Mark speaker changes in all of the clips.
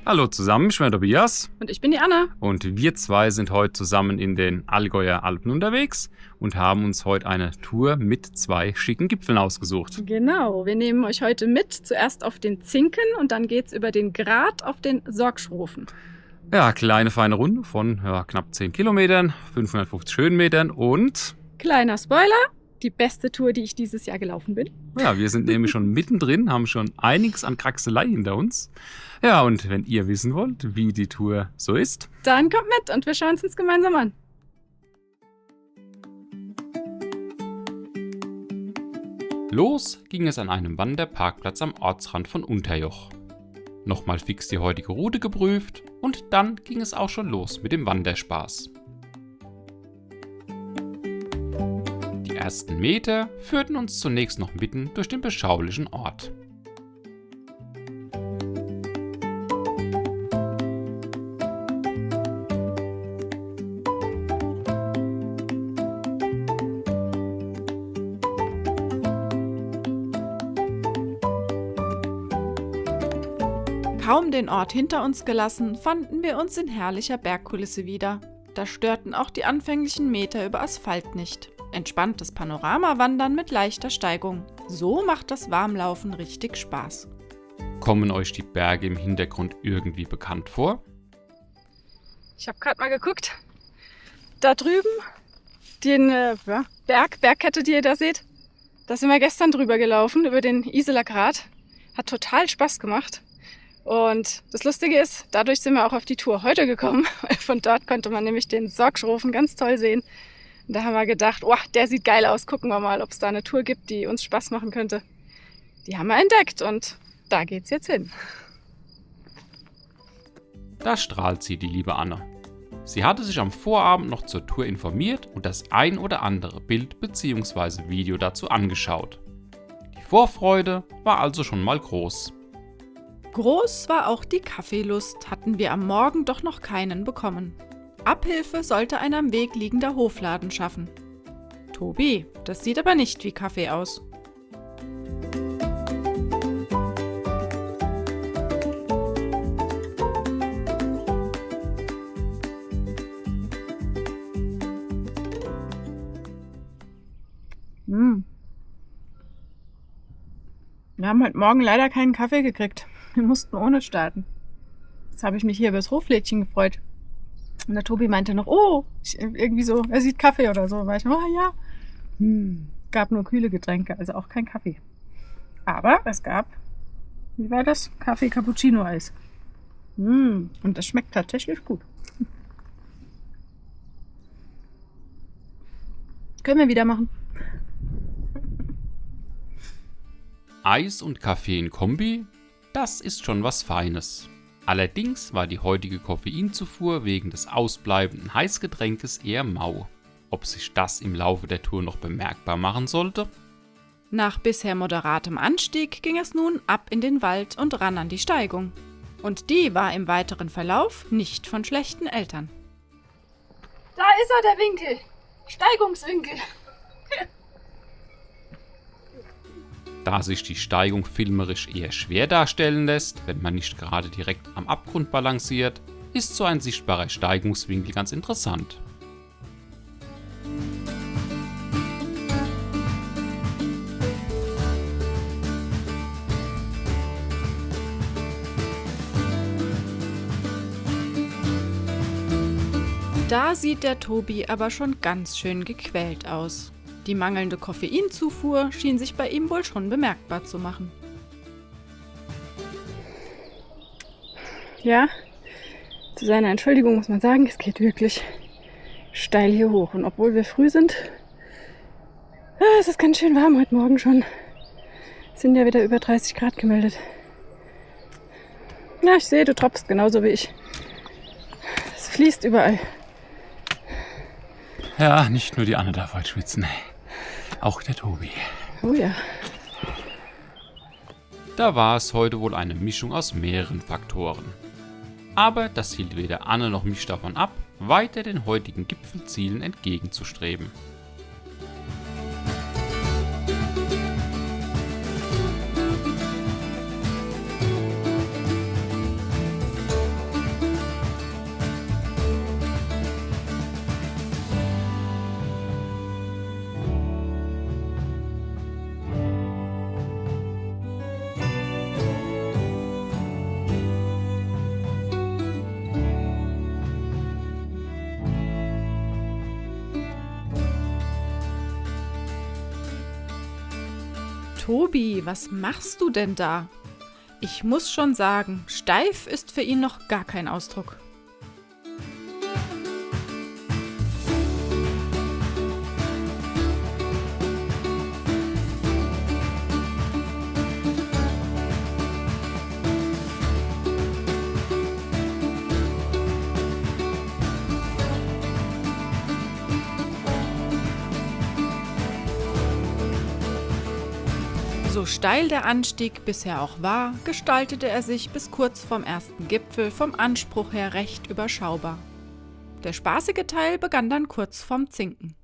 Speaker 1: Hallo zusammen, ich bin der Tobias
Speaker 2: Und ich bin die Anna.
Speaker 1: und wir zwei sind heute zusammen in den Allgäuer Alpen unterwegs und haben uns heute eine Tour mit 2 schicken Gipfeln ausgesucht.
Speaker 2: Genau, wir nehmen euch heute mit, zuerst auf den Zinken und dann geht's über den Grat auf den Sorgschrofen.
Speaker 1: Ja, kleine feine Runde von knapp 10 Kilometern, 550 Höhenmetern und
Speaker 2: Kleiner Spoiler, die beste Tour, die ich dieses Jahr gelaufen bin.
Speaker 1: ja, wir sind nämlich schon mittendrin, haben schon einiges an Kraxelei hinter uns. Ja, und wenn ihr wissen wollt, wie die Tour so ist,
Speaker 2: Dann kommt mit und wir schauen es uns gemeinsam an.
Speaker 1: los ging es an einem Wanderparkplatz am Ortsrand von Unterjoch. Nochmal fix die heutige Route geprüft und dann ging es auch schon los mit dem Wanderspaß. Die ersten Meter führten uns zunächst noch mitten durch den beschaulichen Ort.
Speaker 3: Kaum den Ort hinter uns gelassen, fanden wir uns in herrlicher Bergkulisse wieder. Da störten auch die anfänglichen Meter über Asphalt nicht. Entspanntes Panoramawandern mit leichter Steigung. So macht das Warmlaufen richtig Spaß.
Speaker 1: Kommen euch die Berge im Hintergrund irgendwie bekannt vor?
Speaker 2: Ich habe gerade mal geguckt. Da drüben, den Bergkette, die ihr da seht, da sind wir gestern drüber gelaufen, über den Iseler Grat. Hat total Spaß gemacht. Und das Lustige ist, dadurch sind wir auch auf die Tour heute gekommen. Von dort konnte man nämlich den Sorgschrofen ganz toll sehen. Und da haben wir gedacht, oh, der sieht geil aus. Gucken wir mal, ob es da eine Tour gibt, die uns Spaß machen könnte. Die haben wir entdeckt und da geht's jetzt hin.
Speaker 1: Da strahlt sie, die liebe Anne. Sie hatte sich am Vorabend noch zur Tour informiert und das ein oder andere Bild bzw. Video dazu angeschaut. Die Vorfreude war also schon mal groß.
Speaker 3: Groß war auch die Kaffeelust, hatten wir am Morgen doch noch keinen bekommen. Abhilfe sollte ein am Weg liegender Hofladen schaffen. Tobi, das sieht aber nicht wie Kaffee aus.
Speaker 2: Wir haben heute Morgen leider keinen Kaffee gekriegt. Wir mussten ohne starten. Jetzt habe ich mich hier über das Hoflädchen gefreut. Und der Tobi meinte noch, irgendwie so, er sieht Kaffee oder so. War ich noch, ja. Gab nur kühle Getränke, also auch kein Kaffee. Aber es gab, wie war das? Kaffee Cappuccino Eis. Und das schmeckt tatsächlich gut. Können wir wieder machen.
Speaker 1: Eis und Kaffee in Kombi, das ist schon was Feines. Allerdings war die heutige Koffeinzufuhr wegen des ausbleibenden Heißgetränkes eher mau. Ob sich das im Laufe der Tour noch bemerkbar machen sollte?
Speaker 3: Nach bisher moderatem Anstieg ging es nun ab in den Wald und ran an die Steigung. Und die war im weiteren Verlauf nicht von schlechten Eltern.
Speaker 2: Da ist er, der Winkel. Steigungswinkel.
Speaker 1: Da sich die Steigung filmerisch eher schwer darstellen lässt, wenn man nicht gerade direkt am Abgrund balanciert, ist so ein sichtbarer Steigungswinkel ganz interessant.
Speaker 3: Da sieht der Tobi aber schon ganz schön gequält aus. Die mangelnde Koffeinzufuhr schien sich bei ihm wohl schon bemerkbar zu machen.
Speaker 2: Ja, zu seiner Entschuldigung muss man sagen, es geht wirklich steil hier hoch. Und obwohl wir früh sind, es ist ganz schön warm heute Morgen schon. Es sind ja wieder über 30 Grad gemeldet. Ja, ich sehe, du tropfst genauso wie ich. Es fließt überall.
Speaker 1: Ja, nicht nur die Anne darf heute schwitzen, auch der Tobi.
Speaker 2: Oh ja.
Speaker 1: Da war es heute wohl eine Mischung aus mehreren Faktoren. Aber das hielt weder Anne noch mich davon ab, weiter den heutigen Gipfelzielen entgegenzustreben.
Speaker 3: Tobi, was machst du denn da? Ich muss schon sagen, steif ist für ihn noch gar kein Ausdruck. So steil der Anstieg bisher auch war, gestaltete er sich bis kurz vorm ersten Gipfel vom Anspruch her recht überschaubar. Der spaßige Teil begann dann kurz vorm Zinken.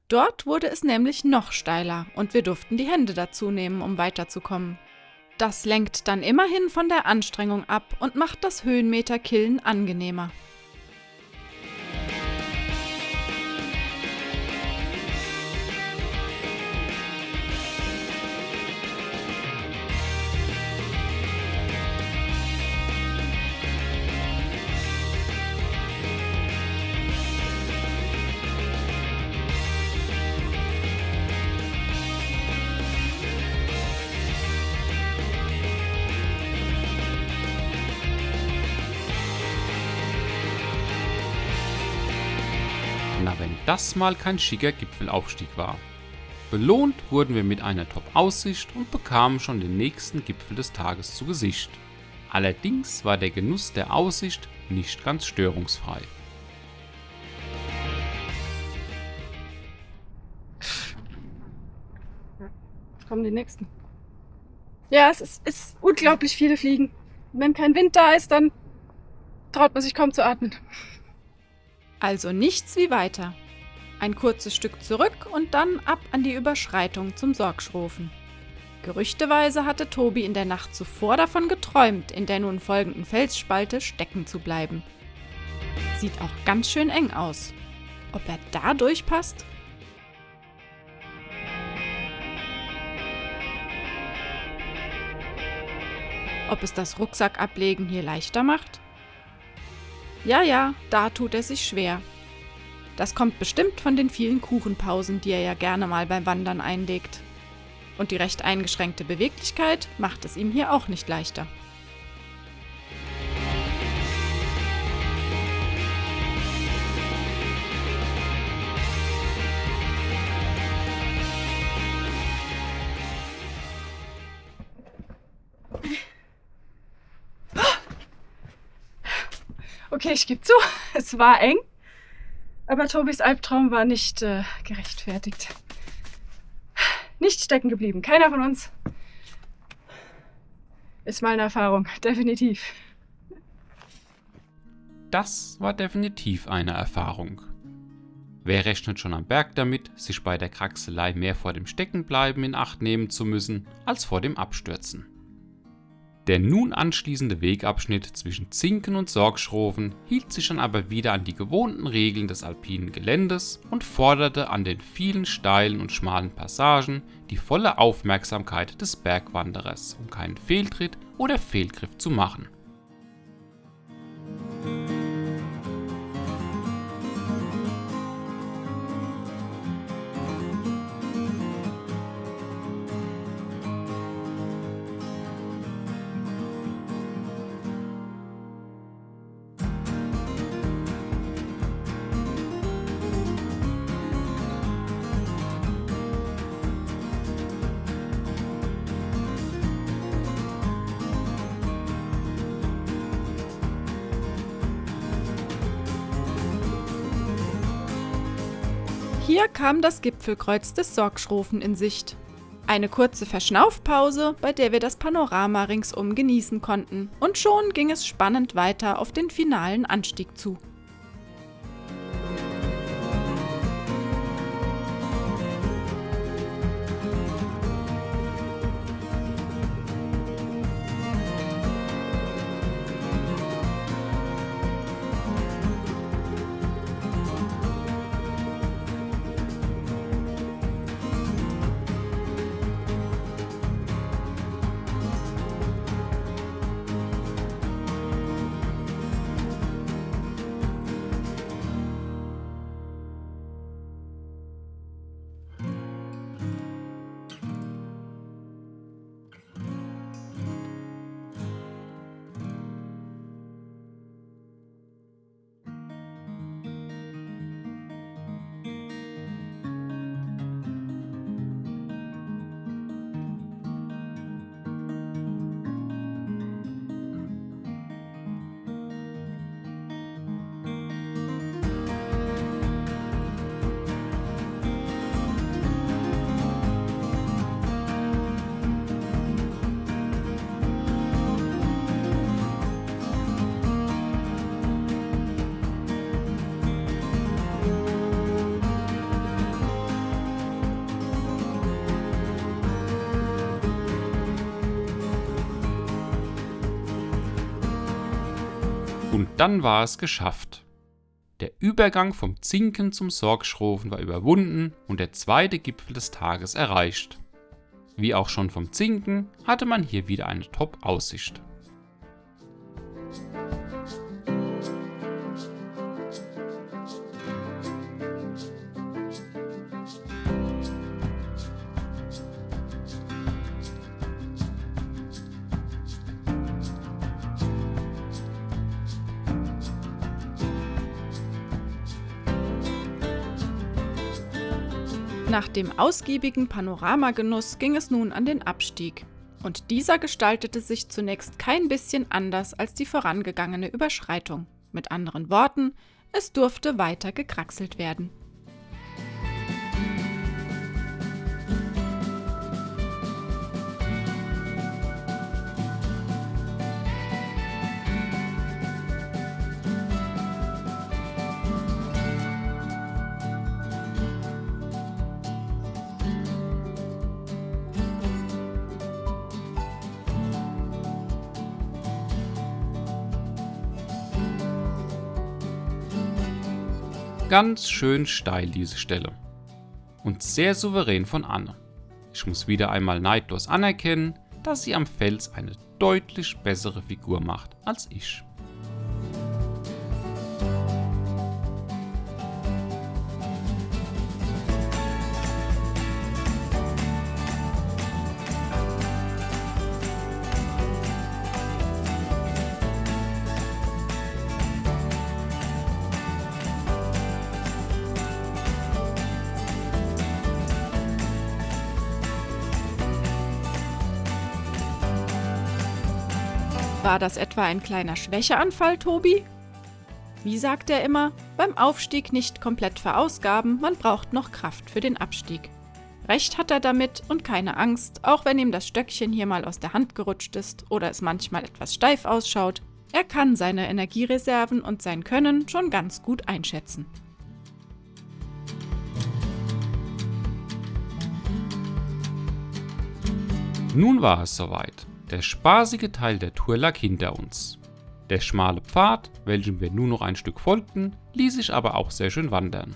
Speaker 3: Dort wurde es nämlich noch steiler und wir durften die Hände dazu nehmen, um weiterzukommen. Das lenkt dann immerhin von der Anstrengung ab und macht das Höhenmeterkillen angenehmer.
Speaker 1: Na, wenn das mal kein schicker Gipfelaufstieg war. Belohnt wurden wir mit einer Top-Aussicht und bekamen schon den nächsten Gipfel des Tages zu Gesicht. Allerdings war der Genuss der Aussicht nicht ganz störungsfrei.
Speaker 2: Kommen die nächsten. Ja, es ist unglaublich viele Fliegen. Wenn kein Wind da ist, dann traut man sich kaum zu atmen.
Speaker 3: Also nichts wie weiter. Ein kurzes Stück zurück und dann ab an die Überschreitung zum Sorgschrofen. Gerüchteweise hatte Tobi in der Nacht zuvor davon geträumt, in der nun folgenden Felsspalte stecken zu bleiben. Sieht auch ganz schön eng aus. Ob er da durchpasst? Ob es das Rucksackablegen hier leichter macht? Ja, da tut er sich schwer. Das kommt bestimmt von den vielen Kuchenpausen, die er ja gerne mal beim Wandern einlegt. Und die recht eingeschränkte Beweglichkeit macht es ihm hier auch nicht leichter.
Speaker 2: Okay, ich gebe zu, es war eng, aber Tobis Albtraum war nicht gerechtfertigt. Nicht stecken geblieben. Keiner von uns ist mal eine Erfahrung, definitiv.
Speaker 1: Das war definitiv eine Erfahrung. Wer rechnet schon am Berg damit, sich bei der Kraxelei mehr vor dem Steckenbleiben in Acht nehmen zu müssen, als vor dem Abstürzen? Der nun anschließende Wegabschnitt zwischen Zinken und Sorgschrofen hielt sich dann aber wieder an die gewohnten Regeln des alpinen Geländes und forderte an den vielen steilen und schmalen Passagen die volle Aufmerksamkeit des Bergwanderers, um keinen Fehltritt oder Fehlgriff zu machen.
Speaker 3: Hier kam das Gipfelkreuz des Sorgschrofen in Sicht. Eine kurze Verschnaufpause, bei der wir das Panorama ringsum genießen konnten. Und schon ging es spannend weiter auf den finalen Anstieg zu.
Speaker 1: Und dann war es geschafft. Der Übergang vom Zinken zum Sorgschrofen war überwunden und der zweite Gipfel des Tages erreicht. Wie auch schon vom Zinken hatte man hier wieder eine Top-Aussicht.
Speaker 3: Nach dem ausgiebigen Panoramagenuss ging es nun an den Abstieg. Und dieser gestaltete sich zunächst kein bisschen anders als die vorangegangene Überschreitung. Mit anderen Worten, es durfte weiter gekraxelt werden.
Speaker 1: Ganz schön steil diese Stelle. Und sehr souverän von Anne. Ich muss wieder einmal neidlos anerkennen, dass sie am Fels eine deutlich bessere Figur macht als ich.
Speaker 3: War das etwa ein kleiner Schwächeanfall, Tobi? Wie sagt er immer, beim Aufstieg nicht komplett verausgaben, man braucht noch Kraft für den Abstieg. Recht hat er damit und keine Angst, auch wenn ihm das Stöckchen hier mal aus der Hand gerutscht ist oder es manchmal etwas steif ausschaut. Er kann seine Energiereserven und sein Können schon ganz gut einschätzen.
Speaker 1: Nun war es soweit. Der spaßige Teil der Tour lag hinter uns. Der schmale Pfad, welchem wir nur noch ein Stück folgten, ließ sich aber auch sehr schön wandern.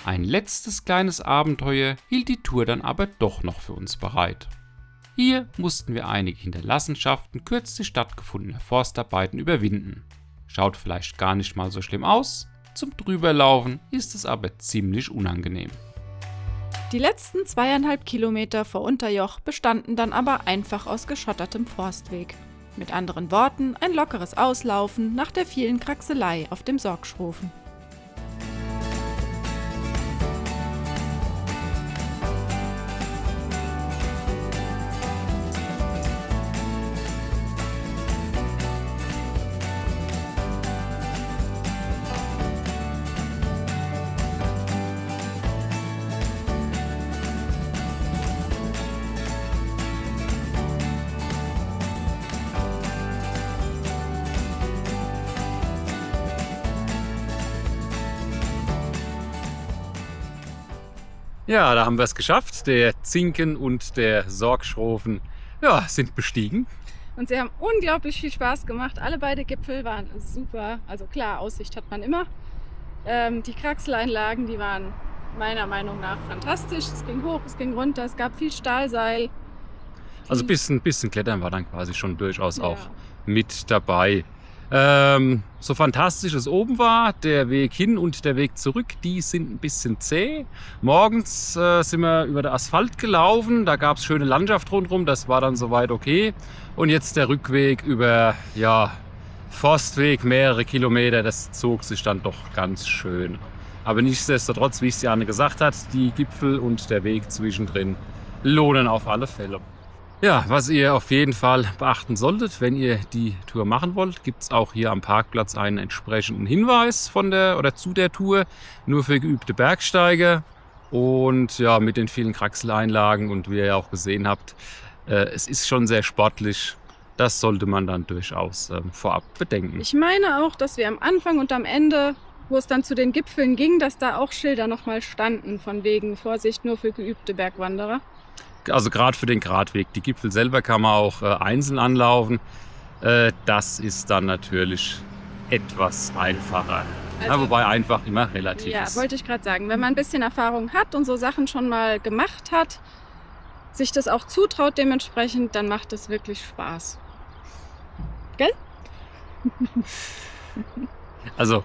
Speaker 1: Ein letztes kleines Abenteuer hielt die Tour dann aber doch noch für uns bereit. Hier mussten wir einige Hinterlassenschaften kürzlich stattgefundener Forstarbeiten überwinden. Schaut vielleicht gar nicht mal so schlimm aus, zum Drüberlaufen ist es aber ziemlich unangenehm.
Speaker 3: Die letzten 2,5 Kilometer vor Unterjoch bestanden dann aber einfach aus geschottertem Forstweg. Mit anderen Worten, ein lockeres Auslaufen nach der vielen Kraxelei auf dem Sorgschrofen.
Speaker 1: Ja, da haben wir es geschafft. Der Zinken und der Sorgschrofen sind bestiegen.
Speaker 2: Und sie haben unglaublich viel Spaß gemacht. Alle beide Gipfel waren super. Also klar, Aussicht hat man immer. Die Kraxeleinlagen, die waren meiner Meinung nach fantastisch. Es ging hoch, es ging runter, es gab viel Stahlseil.
Speaker 1: Also ein bisschen Klettern war dann quasi schon durchaus
Speaker 2: Ja.
Speaker 1: auch mit dabei. So fantastisch es oben war, der Weg hin und der Weg zurück, die sind ein bisschen zäh. Morgens sind wir über den Asphalt gelaufen, da gab es schöne Landschaft rundherum, das war dann soweit okay. Und jetzt der Rückweg über Forstweg, mehrere Kilometer, das zog sich dann doch ganz schön. Aber nichtsdestotrotz, wie es Jane gesagt hat, die Gipfel und der Weg zwischendrin lohnen auf alle Fälle. Ja, was ihr auf jeden Fall beachten solltet, wenn ihr die Tour machen wollt, gibt es auch hier am Parkplatz einen entsprechenden Hinweis zu der Tour, nur für geübte Bergsteiger. Und ja, mit den vielen Kraxeleinlagen und wie ihr ja auch gesehen habt, es ist schon sehr sportlich. Das sollte man dann durchaus vorab bedenken.
Speaker 2: Ich meine auch, dass wir am Anfang und am Ende, wo es dann zu den Gipfeln ging, dass da auch Schilder nochmal standen, von wegen Vorsicht nur für geübte Bergwanderer.
Speaker 1: Also gerade für den Gradweg. Die Gipfel selber kann man auch einzeln anlaufen. Das ist dann natürlich etwas einfacher.
Speaker 2: Also,
Speaker 1: wobei einfach immer relativ
Speaker 2: ja,
Speaker 1: ist.
Speaker 2: wollte ich gerade sagen. Wenn man ein bisschen Erfahrung hat und so Sachen schon mal gemacht hat, sich das auch zutraut dementsprechend, dann macht es wirklich Spaß. Gell?
Speaker 1: Also,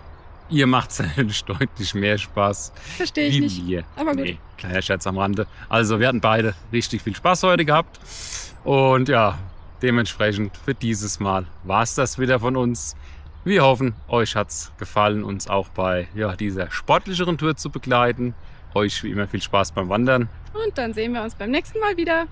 Speaker 1: ihr macht es natürlich deutlich mehr Spaß
Speaker 2: Verstehe ich
Speaker 1: wie
Speaker 2: nicht.
Speaker 1: wir.
Speaker 2: Aber gut.
Speaker 1: Nee, kleiner Scherz am Rande. Also, wir hatten beide richtig viel Spaß heute gehabt. Und ja, dementsprechend für dieses Mal war es das wieder von uns. Wir hoffen, euch hat es gefallen, uns auch bei dieser sportlicheren Tour zu begleiten. Euch wie immer viel Spaß beim Wandern.
Speaker 2: Und dann sehen wir uns beim nächsten Mal wieder.